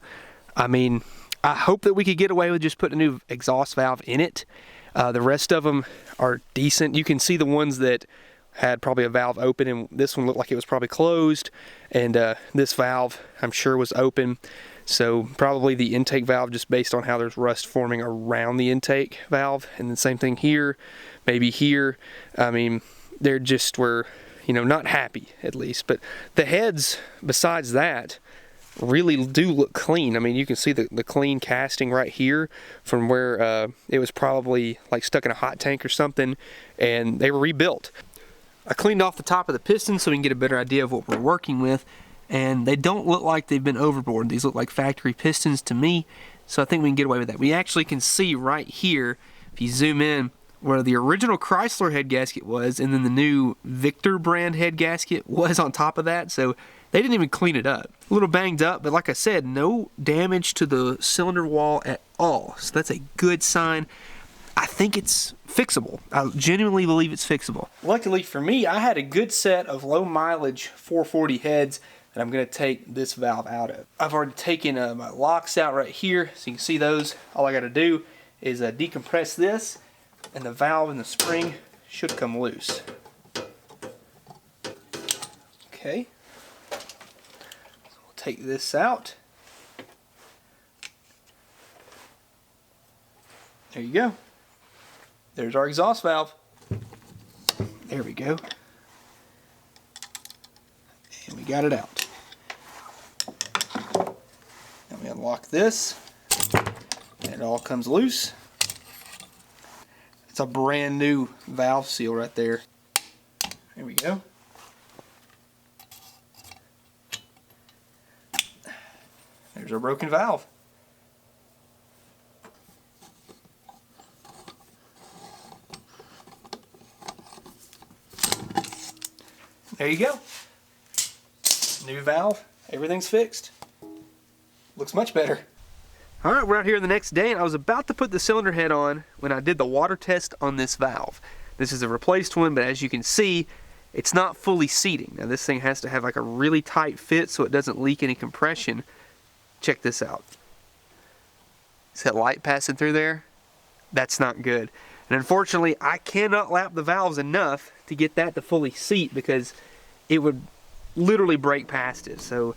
I mean, I hope that we could get away with just putting a new exhaust valve in it. The rest of them are decent. You can see the ones that had probably a valve open, and this one looked like it was probably closed, and this valve I'm sure was open. So probably the intake valve, just based on how there's rust forming around the intake valve. And the same thing here, maybe here. I mean, they just were, you know, not happy at least. But the heads, besides that, really do look clean. I mean, you can see the clean casting right here from where it was probably like stuck in a hot tank or something, and they were rebuilt. I cleaned off the top of the piston so we can get a better idea of what we're working with, and they don't look like they've been overbored. These look like factory pistons to me, so I think we can get away with that. We actually can see right here, if you zoom in, where the original Chrysler head gasket was, and then the new Victor brand head gasket was on top of that, so they didn't even clean it up. A little banged up, but like I said, no damage to the cylinder wall at all. So that's a good sign. I think it's fixable. I genuinely believe it's fixable. Luckily for me, I had a good set of low mileage 440 heads that I'm going to take this valve out of. I've already taken my locks out right here, so you can see those. All I got to do is decompress this, and the valve and the spring should come loose. Okay. Take this out. There you go. There's our exhaust valve. There we go. And we got it out. Now we unlock this, and it all comes loose. It's a brand new valve seal right there. There we go. There's our broken valve. There you go. New valve. Everything's fixed. Looks much better. Alright, we're out here the next day, and I was about to put the cylinder head on when I did the water test on this valve. This is a replaced one, but as you can see, it's not fully seating. Now this thing has to have like a really tight fit so it doesn't leak any compression. Check this out. Is that light passing through there? That's not good. And unfortunately, I cannot lap the valves enough to get that to fully seat because it would literally break past it. So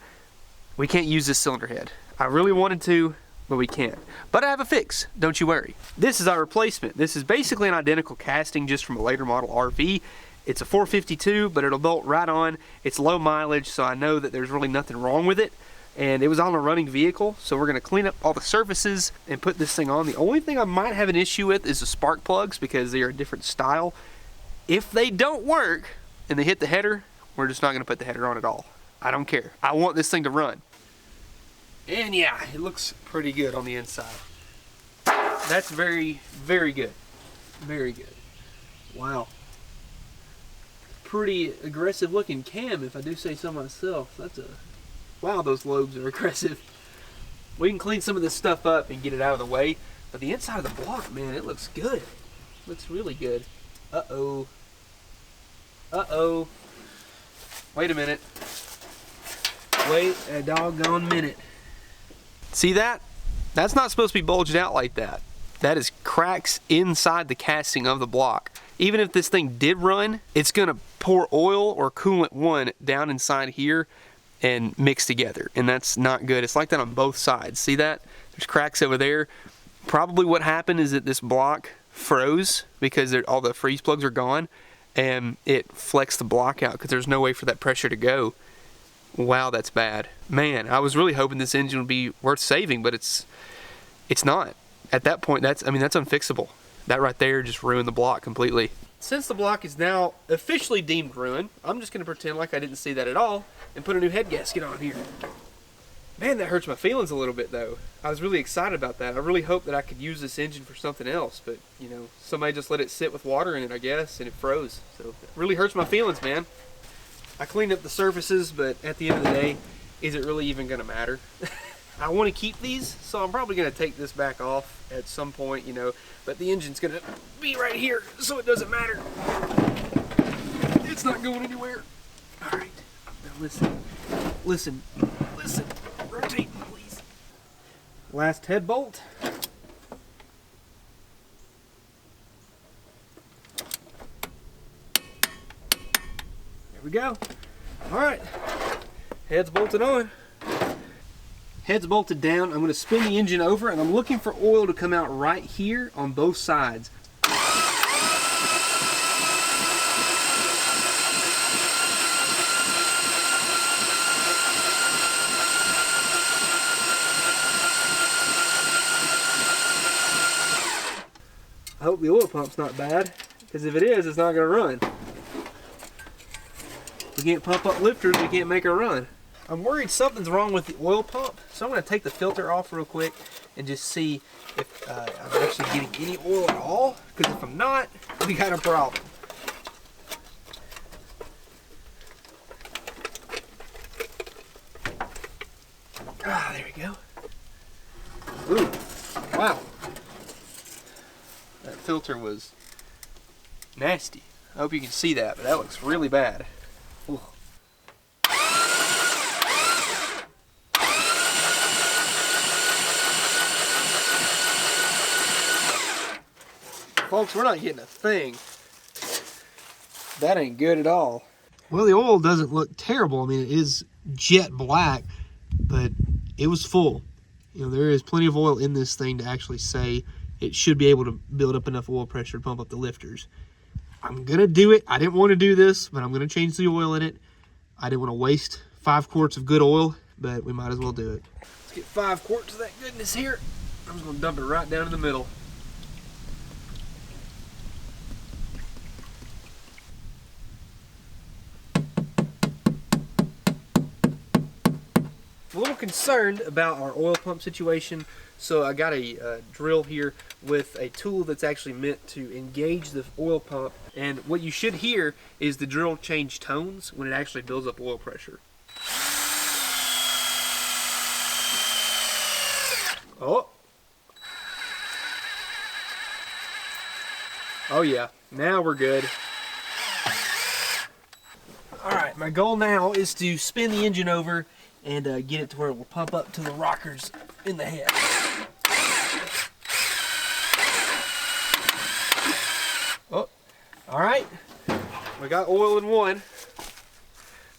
we can't use this cylinder head. I really wanted to, but we can't. But I have a fix, don't you worry. This is our replacement. This is basically an identical casting just from a later model RV. It's a 452, but it'll bolt right on. It's low mileage, so I know that there's really nothing wrong with it. And it was on a running vehicle, so we're gonna clean up all the surfaces and put this thing on. The only thing I might have an issue with is the spark plugs because they are a different style. If they don't work and they hit the header, we're just not gonna put the header on at all. I don't care. I want this thing to run. And yeah, it looks pretty good on the inside. That's very, very good. Very good. Wow. Pretty aggressive looking cam, if I do say so myself. That's a... Wow, those lobes are aggressive. We can clean some of this stuff up and get it out of the way, but the inside of the block, man, it looks good. Looks really good. Uh-oh. Uh-oh. Wait a minute. Wait a doggone minute. See that? That's not supposed to be bulged out like that. That is cracks inside the casting of the block. Even if this thing did run, it's gonna pour oil or coolant one down inside here and mix together, and that's not good. It's like that on both sides. See that? There's cracks over there. Probably what happened is that this block froze because all the freeze plugs are gone, and it flexed the block out because there's no way for that pressure to go. Wow, that's bad. Man, I was really hoping this engine would be worth saving, but it's not. At that point, that's unfixable. That right there just ruined the block completely. Since the block is now officially deemed ruined, I'm just gonna pretend like I didn't see that at all and put a new head gasket on here. Man, that hurts my feelings a little bit though. I was really excited about that. I really hoped that I could use this engine for something else, but you know, somebody just let it sit with water in it, I guess, and it froze. So it really hurts my feelings, man. I cleaned up the surfaces, but at the end of the day, is it really even gonna matter? I want to keep these, so I'm probably going to take this back off at some point, you know, but the engine's going to be right here, so it doesn't matter. It's not going anywhere. All right, now listen, rotate, please. Last head bolt. There we go. All right, head's bolted on. Head's bolted down. I'm going to spin the engine over, and I'm looking for oil to come out right here on both sides. I hope the oil pump's not bad, because if it is, it's not going to run. We can't pump up lifters, we can't make her run. I'm worried something's wrong with the oil pump, so I'm going to take the filter off real quick and just see if I'm actually getting any oil at all, because if I'm not, we got a problem. Ah, there we go. Ooh, wow. That filter was nasty. I hope you can see that, but that looks really bad. Ooh. Folks, we're not getting a thing. That ain't good at all. Well, the oil doesn't look terrible. I mean, it is jet black, but it was full. You know, there is plenty of oil in this thing to actually say it should be able to build up enough oil pressure to pump up the lifters. I'm gonna do it. I didn't want to do this, but I'm gonna change the oil in it. I didn't want to waste 5 quarts of good oil, but we might as well do it. Let's get 5 quarts of that goodness here. I'm just gonna dump it right down in the middle. A little concerned about our oil pump situation, so I got a drill here with a tool that's actually meant to engage the oil pump, and what you should hear is the drill change tones when it actually builds up oil pressure. Oh yeah, now we're good. Alright, my goal now is to spin the engine over and get it to where it will pump up to the rockers in the head. All right, we got oil in one.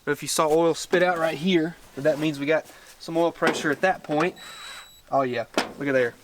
But if you saw oil spit out right here, that means we got some oil pressure at that point. Oh yeah, look at there.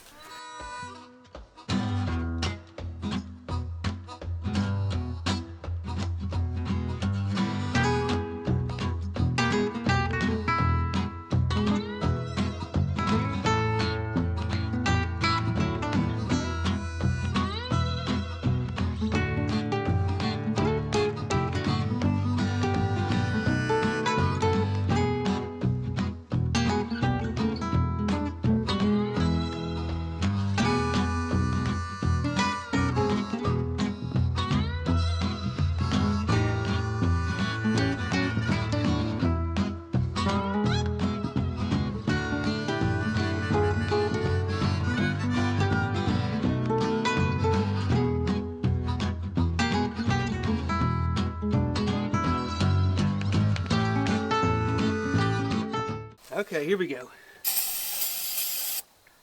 Okay, here we go.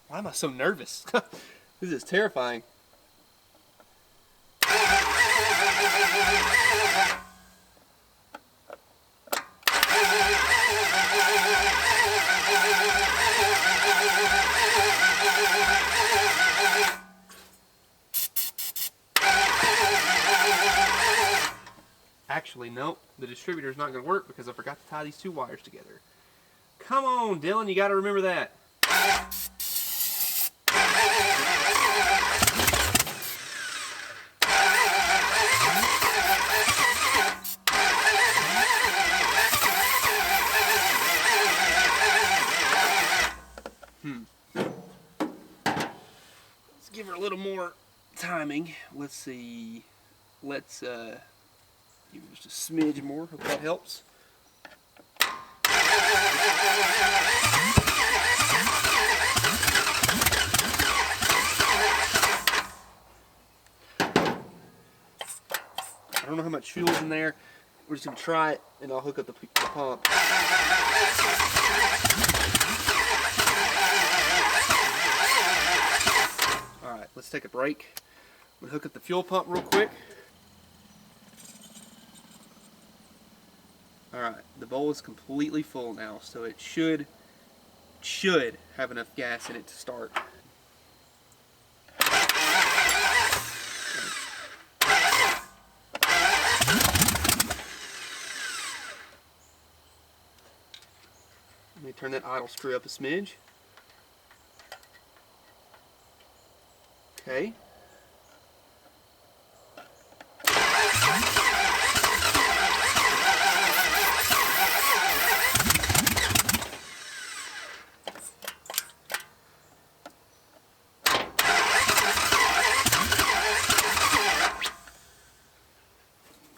Why am I so nervous? This is terrifying. Actually, no, the distributor is not going to work because I forgot to tie these two wires together. Come on, Dylan, you got to remember that. Let's give her a little more timing. Let's see. Let's give her just a smidge more. Hope that helps. I don't know how much fuel's in there. We're just going to try it, and I'll hook up the pump. Alright, let's take a break. I'm going to hook up the fuel pump real quick. Alright, the bowl is completely full now, so it should have enough gas in it to start. Let me turn that idle screw up a smidge. Okay.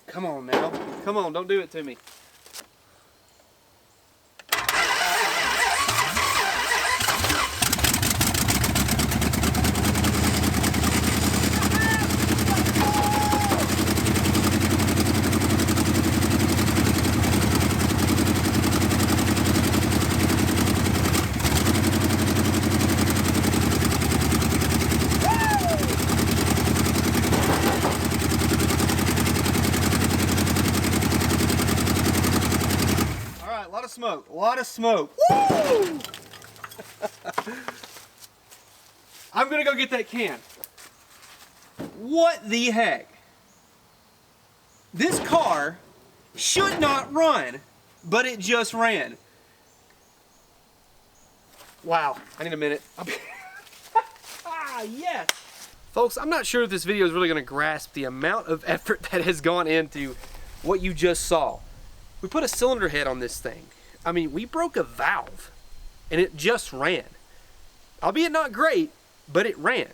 Come on now. Come on, don't do it to me. Smoke, a lot of smoke. Woo! I'm gonna go get that can. What the heck? This car should not run, but it just ran. Wow, I need a minute. Yes! Folks, I'm not sure if this video is really gonna grasp the amount of effort that has gone into what you just saw. We put a cylinder head on this thing. I mean, we broke a valve, and it just ran. Albeit not great, but it ran.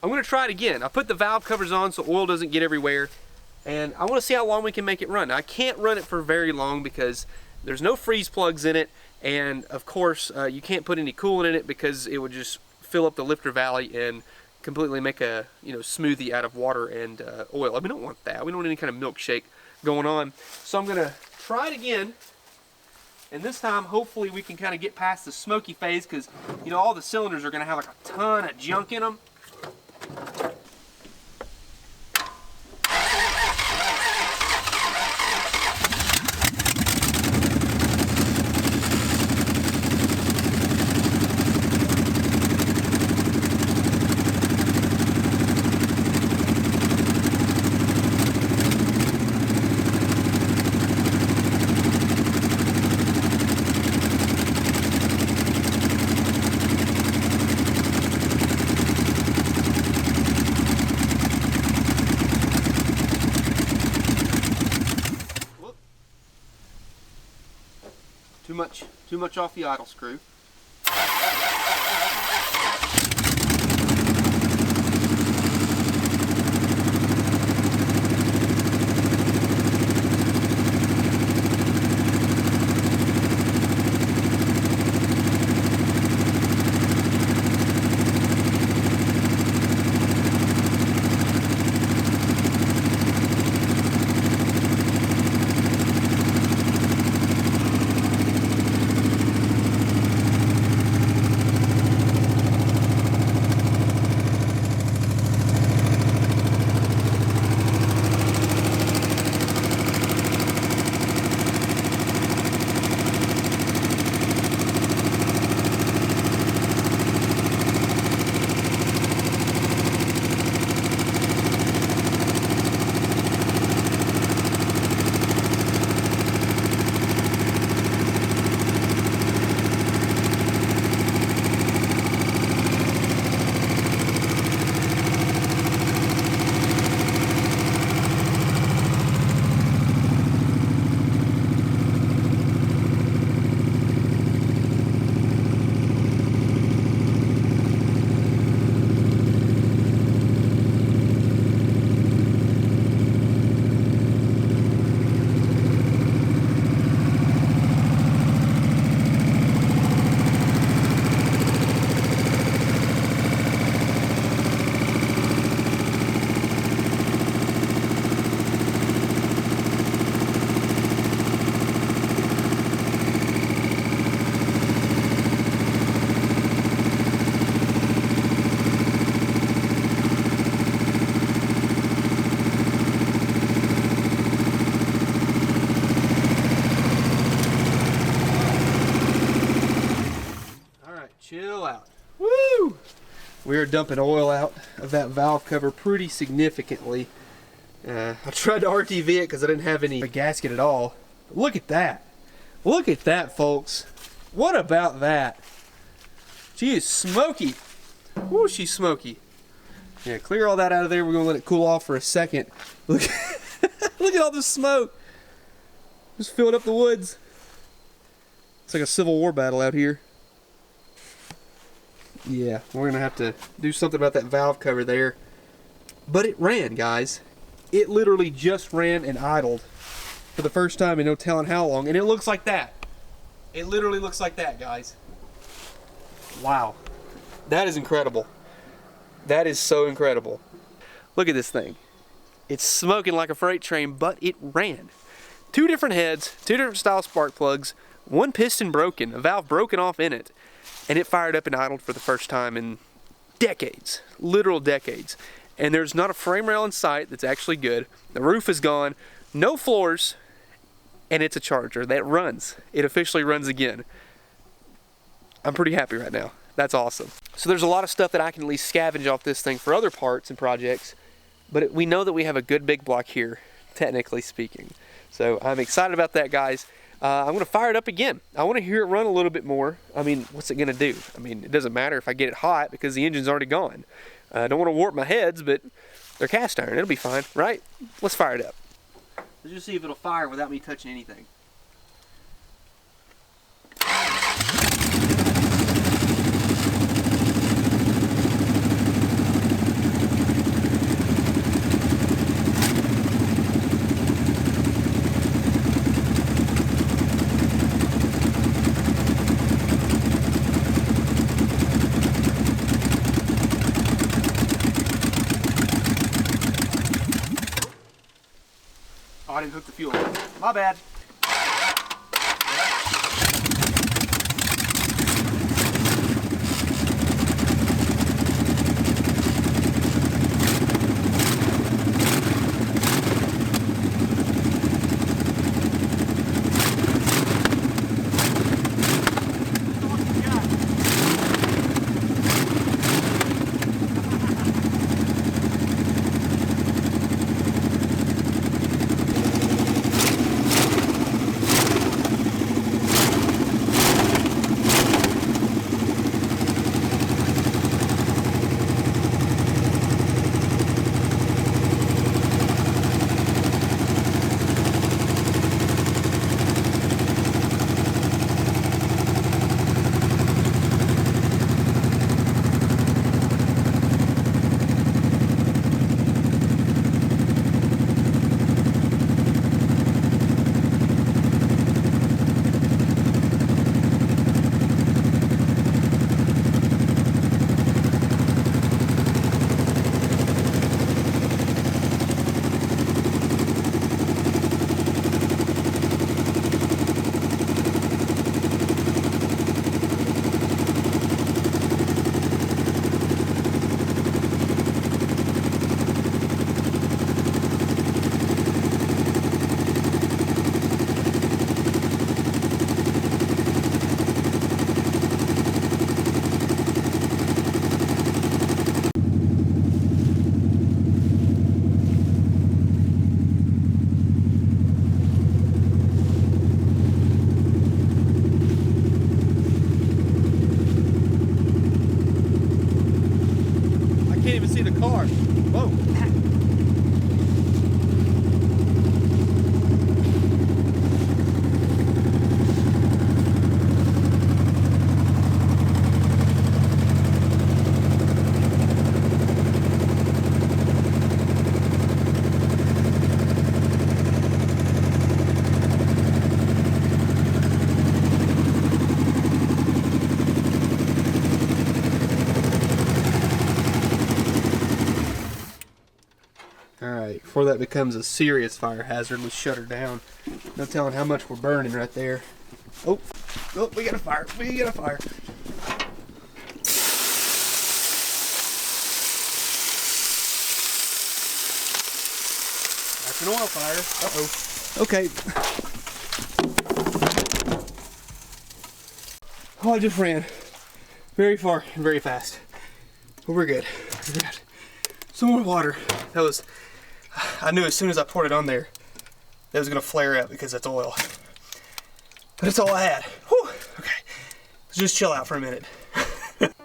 I'm going to try it again. I put the valve covers on so oil doesn't get everywhere, and I want to see how long we can make it run. Now, I can't run it for very long because there's no freeze plugs in it, and of course, you can't put any coolant in it because it would just fill up the lifter valley and completely make a smoothie out of water and oil. I mean, we don't want that. We don't want any kind of milkshake going on. So I'm going to try it again. And this time, hopefully, we can kind of get past the smoky phase because, all the cylinders are going to have like a ton of junk in them. too much off the idle screw. Chill out. Woo! We are dumping oil out of that valve cover pretty significantly. I tried to RTV it because I didn't have any gasket at all. But look at that. Look at that, folks. What about that? She is smoky. Woo, she's smoky. Yeah, clear all that out of there. We're going to let it cool off for a second. Look, look at all this smoke. Just filled up the woods. It's like a Civil War battle out here. Yeah, we're going to have to do something about that valve cover there. But it ran, guys. It literally just ran and idled for the first time in no telling how long. And it looks like that. It literally looks like that, guys. Wow. That is incredible. That is so incredible. Look at this thing. It's smoking like a freight train, but it ran. 2 different heads, 2 different style spark plugs, 1 piston broken, a valve broken off in it. And it fired up and idled for the first time in decades, literal decades. And there's not a frame rail in sight that's actually good. The roof is gone, no floors, and it's a Charger that runs. It officially runs again. I'm pretty happy right now. That's awesome. So there's a lot of stuff that I can at least scavenge off this thing for other parts and projects, but we know that we have a good big block here, technically speaking. So I'm excited about that, guys. I'm going to fire it up again. I want to hear it run a little bit more. I mean, what's it going to do? I mean, it doesn't matter if I get it hot because the engine's already gone. I don't want to warp my heads, but they're cast iron. It'll be fine, right? Let's fire it up. Let's just see if it'll fire without me touching anything. Oh, I didn't hook the fuel. My bad. can't even see the car. Whoa. Alright, before that becomes a serious fire hazard, let's shut her down. No telling how much we're burning right there. Oh, we got a fire. We got a fire. That's an oil fire. Uh-oh. Okay. Oh, I just ran very far and very fast. But we're good. We're good. Some more water. That was... I knew as soon as I poured it on there, it was going to flare up because it's oil. But it's all I had. Whew. Okay, let's just chill out for a minute.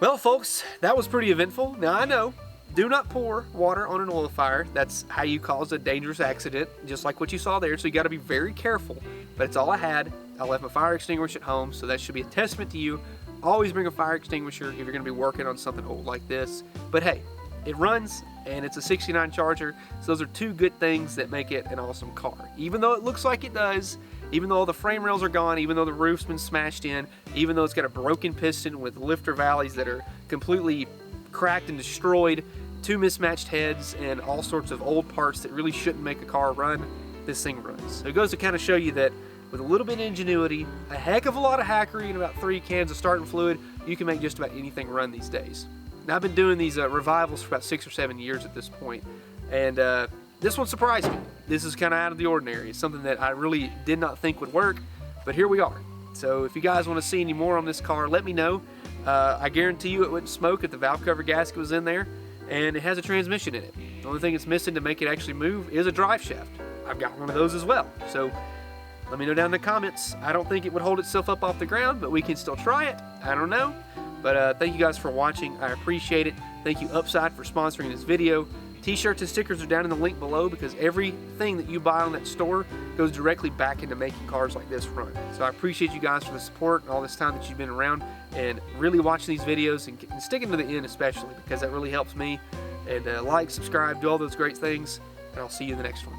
Well, folks, that was pretty eventful. Now, I know, do not pour water on an oil fire. That's how you cause a dangerous accident, just like what you saw there. So you got to be very careful. But it's all I had. I left my fire extinguisher at home, so that should be a testament to you. Always bring a fire extinguisher if you're going to be working on something old like this. But hey, it runs, and it's a 69 Charger, so those are two good things that make it an awesome car. Even though it looks like it does, even though all the frame rails are gone, even though the roof's been smashed in, even though it's got a broken piston with lifter valleys that are completely cracked and destroyed, two mismatched heads, and all sorts of old parts that really shouldn't make a car run, this thing runs. So it goes to kind of show you that with a little bit of ingenuity, a heck of a lot of hackery, and about 3 cans of starting fluid, you can make just about anything run these days. Now, I've been doing these revivals for about 6 or 7 years at this point, and this one surprised me. This is kind of out of the ordinary. It's something that I really did not think would work, but here we are. So if you guys want to see any more on this car, let me know. I guarantee you it wouldn't smoke if the valve cover gasket was in there, and it has a transmission in it. The only thing it's missing to make it actually move is a drive shaft. I've got one of those as well. So let me know down in the comments. I don't think it would hold itself up off the ground, but we can still try it. I don't know. But thank you guys for watching. I appreciate it. Thank you Upside for sponsoring this video. T-shirts and stickers are down in the link below because everything that you buy on that store goes directly back into making cars like this run. So I appreciate you guys for the support and all this time that you've been around and really watching these videos and sticking to the end especially, because that really helps me. And like, subscribe, do all those great things, and I'll see you in the next one.